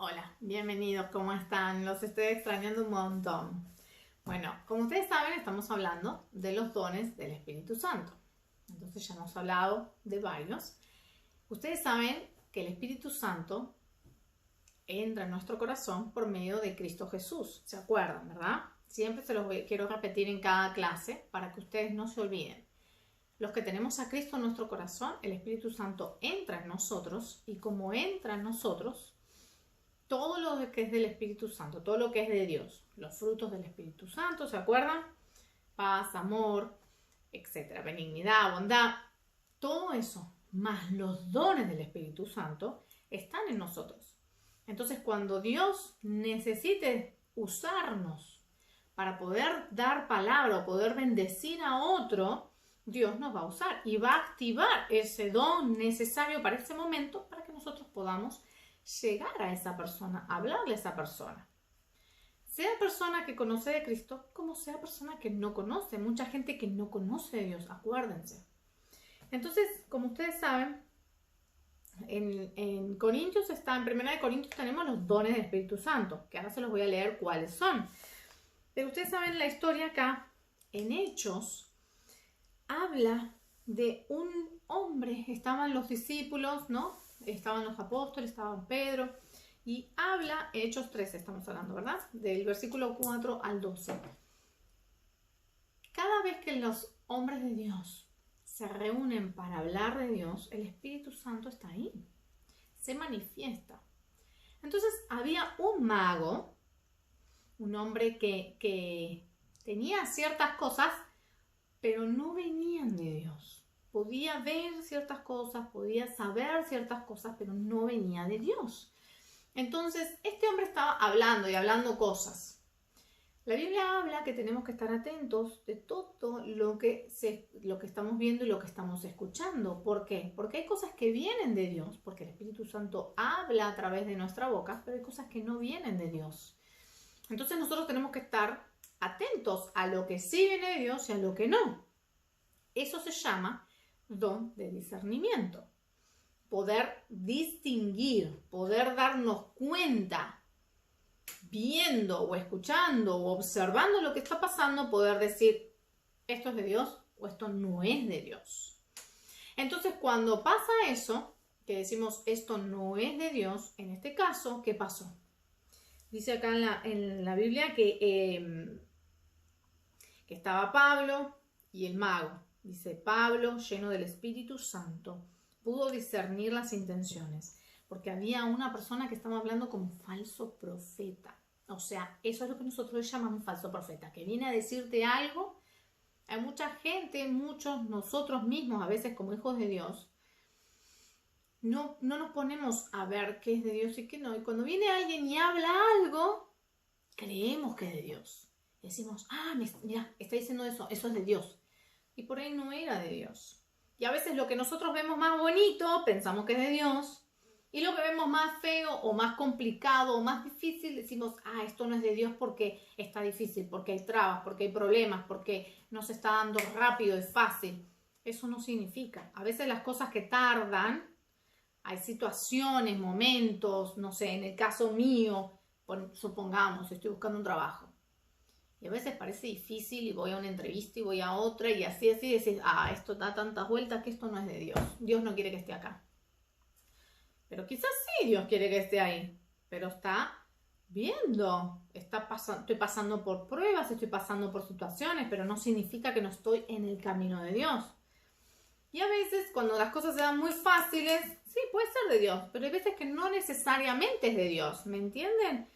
Hola, bienvenidos, ¿cómo están? Los estoy extrañando un montón. Bueno, como ustedes saben, estamos hablando de los dones del Espíritu Santo. Entonces ya hemos hablado de varios. Ustedes saben que el Espíritu Santo entra en nuestro corazón por medio de Cristo Jesús. ¿Se acuerdan, verdad? Siempre quiero repetir en cada clase para que ustedes no se olviden. Los que tenemos a Cristo en nuestro corazón, el Espíritu Santo entra en nosotros y como entra en nosotros, todo lo que es del Espíritu Santo, todo lo que es de Dios, los frutos del Espíritu Santo, ¿se acuerdan? Paz, amor, etcétera, benignidad, bondad, todo eso, más los dones del Espíritu Santo, están en nosotros. Entonces, cuando Dios necesite usarnos para poder dar palabra o poder bendecir a otro, Dios nos va a usar y va a activar ese don necesario para ese momento para que nosotros podamos llegar a esa persona, hablarle a esa persona. Sea persona que conoce de Cristo, como sea persona que no conoce. Mucha gente que no conoce de Dios, acuérdense. Entonces, como ustedes saben, en Corintios está, en 1 Corintios tenemos los dones del Espíritu Santo, que ahora se los voy a leer cuáles son. Pero ustedes saben la historia acá, en Hechos, habla de un hombre, estaban los discípulos, ¿no? Estaban los apóstoles, estaban Pedro, y habla, Hechos 13 estamos hablando, ¿verdad? Del versículo 4 al 12. Cada vez que los hombres de Dios se reúnen para hablar de Dios, el Espíritu Santo está ahí, se manifiesta. Entonces había un mago, un hombre que tenía ciertas cosas, pero no venían de Dios. Podía ver ciertas cosas, podía saber ciertas cosas, pero no venía de Dios. Entonces, este hombre estaba hablando y hablando cosas. La Biblia habla que tenemos que estar atentos de todo lo que estamos viendo y lo que estamos escuchando. ¿Por qué? Porque hay cosas que vienen de Dios, porque el Espíritu Santo habla a través de nuestra boca, pero hay cosas que no vienen de Dios. Entonces, nosotros tenemos que estar atentos a lo que sí viene de Dios y a lo que no. Eso se llama don de discernimiento. Poder distinguir, poder darnos cuenta, viendo o escuchando o observando lo que está pasando, poder decir, esto es de Dios o esto no es de Dios. Entonces, cuando pasa eso, que decimos, esto no es de Dios, en este caso, ¿qué pasó? Dice acá en la Biblia que estaba Pablo y el mago. Dice, Pablo, lleno del Espíritu Santo, pudo discernir las intenciones, porque había una persona que estaba hablando como falso profeta. O sea, eso es lo que nosotros llamamos falso profeta, que viene a decirte algo. Hay mucha gente, muchos nosotros mismos, a veces como hijos de Dios, no nos ponemos a ver qué es de Dios y qué no. Y cuando viene alguien y habla algo, creemos que es de Dios. Decimos, mira, está diciendo eso es de Dios. Y por ahí no era de Dios. Y a veces lo que nosotros vemos más bonito, pensamos que es de Dios. Y lo que vemos más feo o más complicado o más difícil, decimos, esto no es de Dios porque está difícil, porque hay trabas, porque hay problemas, porque no se está dando rápido y fácil. Eso no significa. A veces las cosas que tardan, hay situaciones, momentos, no sé, en el caso mío, supongamos, estoy buscando un trabajo. Y a veces parece difícil y voy a una entrevista y voy a otra y así decís, esto da tantas vueltas que esto no es de Dios. Dios no quiere que esté acá. Pero quizás sí Dios quiere que esté ahí. Pero está viendo. Estoy pasando por pruebas, estoy pasando por situaciones, pero no significa que no estoy en el camino de Dios. Y a veces cuando las cosas se dan muy fáciles, sí, puede ser de Dios. Pero hay veces que no necesariamente es de Dios. ¿Me entienden?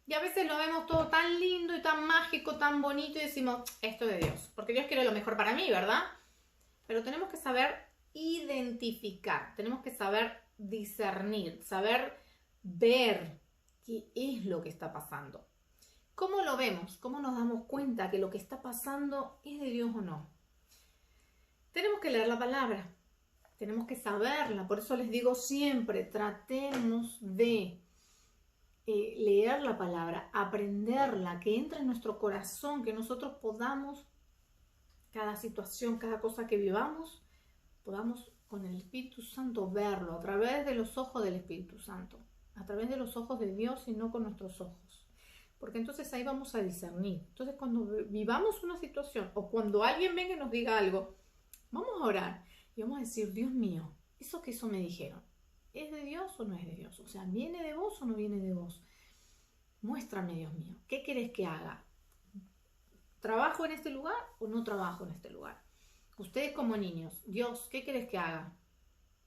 Y a veces lo vemos todo tan lindo y tan mágico, tan bonito y decimos, esto es de Dios. Porque Dios quiere lo mejor para mí, ¿verdad? Pero tenemos que saber identificar, tenemos que saber discernir, saber ver qué es lo que está pasando. ¿Cómo lo vemos? ¿Cómo nos damos cuenta que lo que está pasando es de Dios o no? Tenemos que leer la palabra, tenemos que saberla. Por eso les digo siempre, tratemos de leer la palabra, aprenderla, que entre en nuestro corazón, que nosotros podamos, cada situación, cada cosa que vivamos, podamos con el Espíritu Santo verlo a través de los ojos del Espíritu Santo. a través de los ojos de Dios y no con nuestros ojos. Porque entonces ahí vamos a discernir. Entonces cuando vivamos una situación o cuando alguien venga y nos diga algo, vamos a orar y vamos a decir, Dios mío, eso me dijeron, ¿es de Dios o no es de Dios? O sea, ¿viene de vos o no viene de vos? Muéstrame, Dios mío, ¿qué querés que haga? ¿Trabajo en este lugar o no trabajo en este lugar? Ustedes como niños, Dios, ¿qué querés que haga?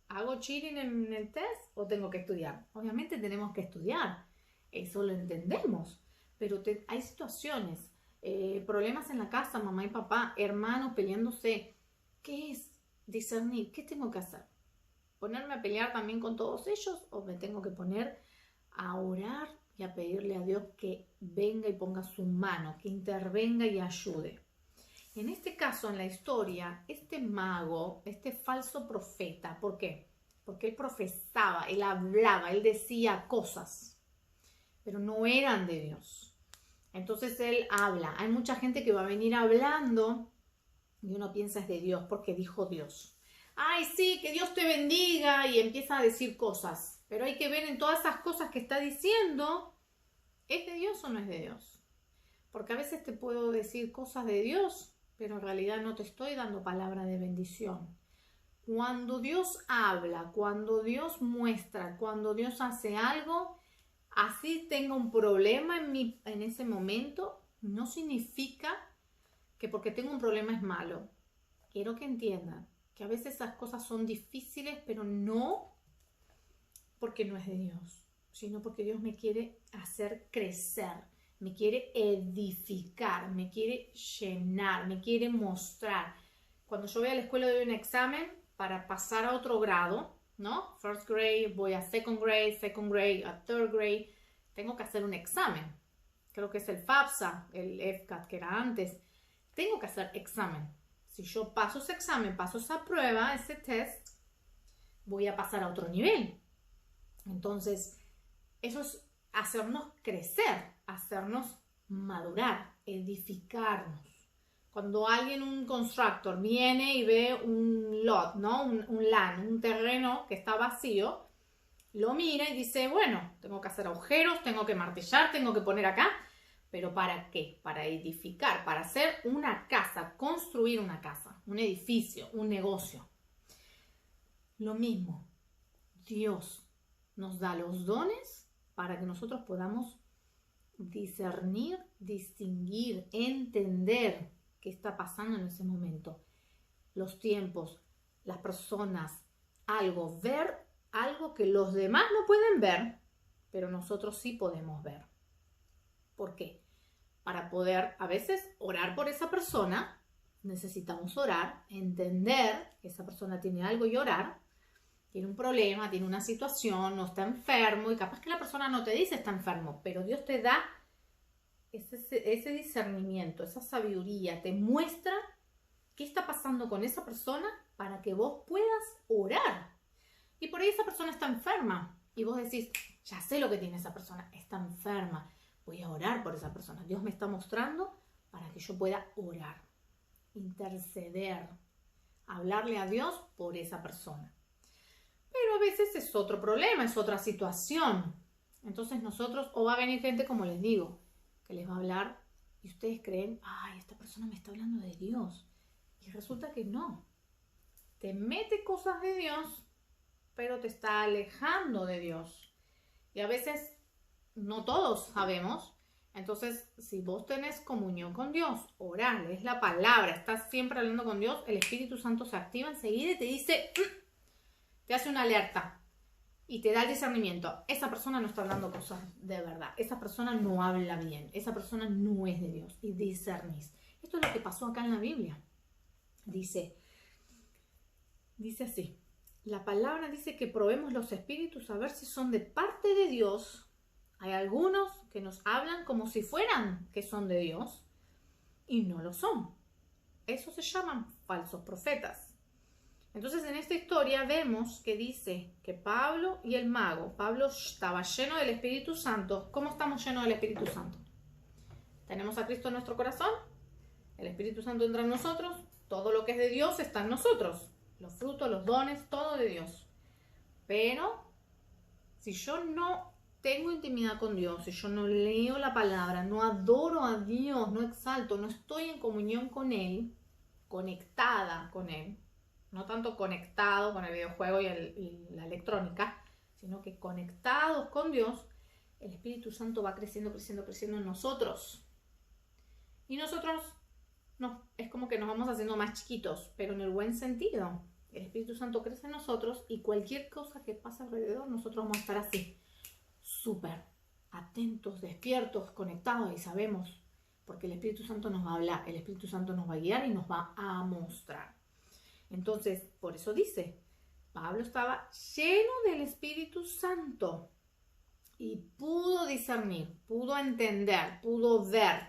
¿Hago cheating en el test o tengo que estudiar? Obviamente tenemos que estudiar, eso lo entendemos, pero hay situaciones, problemas en la casa, mamá y papá, hermanos peleándose. ¿Qué es discernir? ¿Qué tengo que hacer? ¿Ponerme a pelear también con todos ellos o me tengo que poner a orar y a pedirle a Dios que venga y ponga su mano, que intervenga y ayude? En este caso, en la historia, este mago, este falso profeta, ¿por qué? Porque él profesaba, él hablaba, él decía cosas, pero no eran de Dios. Entonces él habla. Hay mucha gente que va a venir hablando y uno piensa es de Dios porque dijo Dios. Ay, sí, que Dios te bendiga, y empieza a decir cosas. Pero hay que ver en todas esas cosas que está diciendo, ¿es de Dios o no es de Dios? Porque a veces te puedo decir cosas de Dios, pero en realidad no te estoy dando palabra de bendición. Cuando Dios habla, cuando Dios muestra, cuando Dios hace algo, así tenga un problema en ese momento, no significa que porque tengo un problema es malo. Quiero que entiendan que a veces esas cosas son difíciles, pero no porque no es de Dios, sino porque Dios me quiere hacer crecer, me quiere edificar, me quiere llenar, me quiere mostrar. Cuando yo voy a la escuela doy un examen para pasar a otro grado, ¿no? First grade, voy a second grade, a third grade. Tengo que hacer un examen. Creo que es el FAFSA, el FCAT que era antes. Tengo que hacer examen. Si yo paso ese examen, paso esa prueba, ese test, voy a pasar a otro nivel. Entonces, eso es hacernos crecer, hacernos madurar, edificarnos. Cuando alguien, un constructor, viene y ve un lot, ¿no? un land, un terreno que está vacío, lo mira y dice, bueno, tengo que hacer agujeros, tengo que martillar, tengo que poner acá. ¿Pero para qué? Para edificar, para hacer una casa, construir una casa, un edificio, un negocio. Lo mismo, Dios nos da los dones para que nosotros podamos discernir, distinguir, entender qué está pasando en ese momento. Los tiempos, las personas, algo, ver algo que los demás no pueden ver, pero nosotros sí podemos ver. ¿Por qué? Para poder a veces orar por esa persona, necesitamos orar, entender que esa persona tiene algo y orar, tiene un problema, tiene una situación, no está enfermo, y capaz que la persona no te dice está enfermo, pero Dios te da ese discernimiento, esa sabiduría, te muestra qué está pasando con esa persona para que vos puedas orar. Y por ahí esa persona está enferma y vos decís, ya sé lo que tiene esa persona, está enferma, voy a orar por esa persona. Dios me está mostrando para que yo pueda orar, interceder, hablarle a Dios por esa persona. Pero a veces es otro problema, es otra situación. Entonces nosotros, o va a venir gente, como les digo, que les va a hablar y ustedes creen, ay, esta persona me está hablando de Dios. Y resulta que no. Te mete cosas de Dios, pero te está alejando de Dios. Y a veces no todos sabemos. Entonces, si vos tenés comunión con Dios, orás, lees la palabra, estás siempre hablando con Dios, el Espíritu Santo se activa enseguida y te dice, te hace una alerta y te da el discernimiento. Esa persona no está hablando cosas de verdad, esa persona no habla bien, esa persona no es de Dios, y discernís. Esto es lo que pasó acá en la Biblia. Dice así, la palabra dice que probemos los espíritus a ver si son de parte de Dios. Hay algunos que nos hablan como si fueran que son de Dios y no lo son. Eso se llaman falsos profetas. Entonces en esta historia vemos que dice que Pablo y el mago, Pablo estaba lleno del Espíritu Santo. ¿Cómo estamos llenos del Espíritu Santo? Tenemos a Cristo en nuestro corazón, el Espíritu Santo entra en nosotros, todo lo que es de Dios está en nosotros, los frutos, los dones, todo de Dios. Pero si yo no tengo intimidad con Dios, si yo no leo la palabra, no adoro a Dios, no exalto, no estoy en comunión con Él, conectada con Él, no tanto conectado con el videojuego y la electrónica, sino que conectados con Dios, el Espíritu Santo va creciendo, creciendo, creciendo en nosotros. Y nosotros es como que nos vamos haciendo más chiquitos, pero en el buen sentido. El Espíritu Santo crece en nosotros y cualquier cosa que pase alrededor, nosotros vamos a estar así, súper atentos, despiertos, conectados, y sabemos, porque el Espíritu Santo nos va a hablar, el Espíritu Santo nos va a guiar y nos va a mostrar. Entonces, por eso dice, Pablo estaba lleno del Espíritu Santo y pudo discernir, pudo entender, pudo ver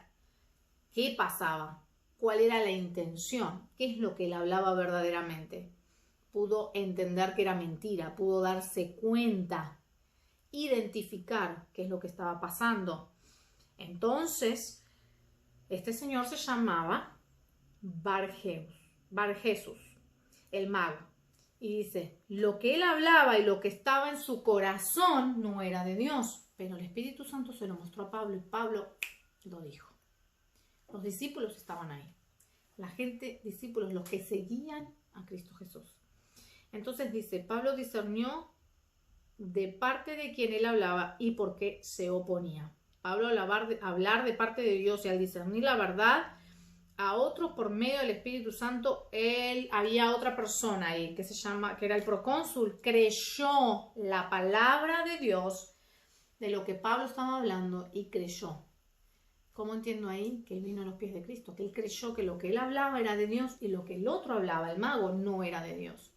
qué pasaba, cuál era la intención, qué es lo que él hablaba verdaderamente. Pudo entender que era mentira, pudo darse cuenta, identificar qué es lo que estaba pasando. Entonces, este señor se llamaba Bar-Jesús, el mago. Y dice, lo que él hablaba y lo que estaba en su corazón no era de Dios, pero el Espíritu Santo se lo mostró a Pablo y Pablo lo dijo. Los discípulos estaban ahí. La gente, discípulos, los que seguían a Cristo Jesús. Entonces dice, Pablo discernió de parte de quien él hablaba y por qué se oponía. Pablo hablar de parte de Dios y al discernir la verdad a otros por medio del Espíritu Santo, había otra persona ahí que era el procónsul, creyó la palabra de Dios de lo que Pablo estaba hablando y creyó. ¿Cómo entiendo ahí? Que él vino a los pies de Cristo, que él creyó que lo que él hablaba era de Dios y lo que el otro hablaba, el mago, no era de Dios.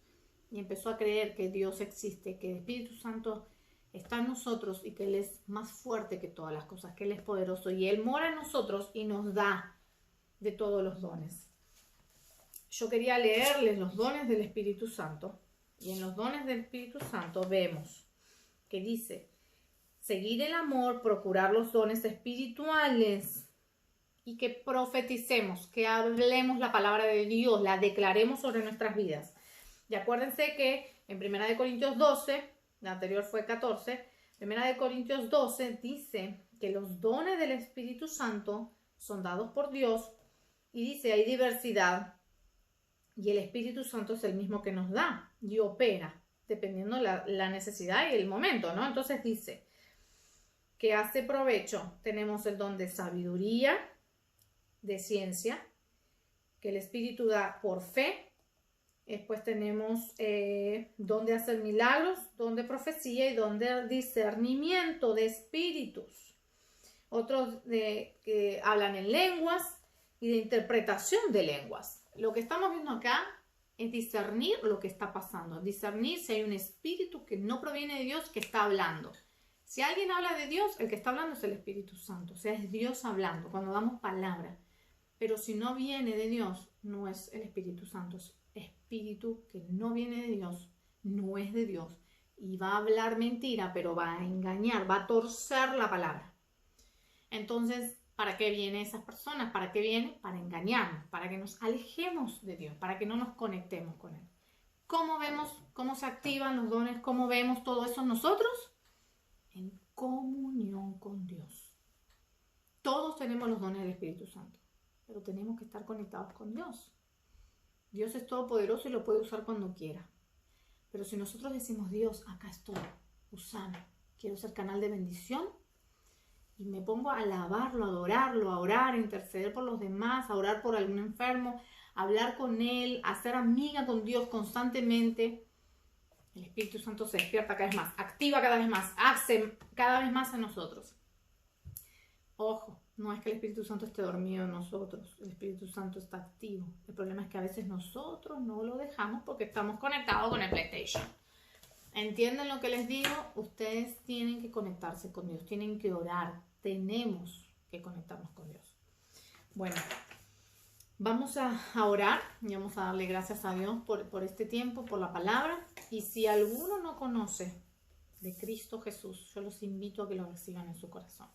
Y empezó a creer que Dios existe, que el Espíritu Santo está en nosotros y que Él es más fuerte que todas las cosas, que Él es poderoso y Él mora en nosotros y nos da de todos los dones. Yo quería leerles los dones del Espíritu Santo y en los dones del Espíritu Santo vemos que dice seguir el amor, procurar los dones espirituales y que profeticemos, que hablemos la palabra de Dios, la declaremos sobre nuestras vidas. Y acuérdense que en 1 Corintios 12, la anterior fue 14, 1 Corintios 12 dice que los dones del Espíritu Santo son dados por Dios y dice hay diversidad y el Espíritu Santo es el mismo que nos da y opera dependiendo la necesidad y el momento, ¿no? Entonces dice que hace provecho, tenemos el don de sabiduría, de ciencia, que el Espíritu da por fe. Después tenemos don de hacer milagros, don de profecía y don de discernimiento de espíritus. Otros que hablan en lenguas y de interpretación de lenguas. Lo que estamos viendo acá es discernir lo que está pasando. Discernir si hay un espíritu que no proviene de Dios que está hablando. Si alguien habla de Dios, el que está hablando es el Espíritu Santo. O sea, es Dios hablando cuando damos palabra. Pero si no viene de Dios, no es el Espíritu Santo, es espíritu que no viene de Dios, no es de Dios y va a hablar mentira, pero va a engañar, va a torcer la palabra. Entonces, ¿para qué vienen esas personas? ¿Para qué vienen? Para engañarnos, para que nos alejemos de Dios, para que no nos conectemos con Él. ¿Cómo vemos cómo se activan los dones? ¿Cómo vemos todo eso nosotros? En comunión con Dios. Todos tenemos los dones del Espíritu Santo, pero tenemos que estar conectados con Dios. Dios es todopoderoso y lo puede usar cuando quiera. Pero si nosotros decimos, Dios, acá estoy, usame, quiero ser canal de bendición, y me pongo a alabarlo, a adorarlo, a orar, a interceder por los demás, a orar por algún enfermo, a hablar con Él, a ser amiga con Dios constantemente, el Espíritu Santo se despierta cada vez más, activa cada vez más, hace cada vez más en nosotros. Ojo. No es que el Espíritu Santo esté dormido en nosotros, el Espíritu Santo está activo. El problema es que a veces nosotros no lo dejamos porque estamos conectados con el PlayStation. ¿Entienden lo que les digo? Ustedes tienen que conectarse con Dios, tienen que orar, tenemos que conectarnos con Dios. Bueno, vamos a orar y vamos a darle gracias a Dios por este tiempo, por la palabra. Y si alguno no conoce de Cristo Jesús, yo los invito a que lo reciban en su corazón.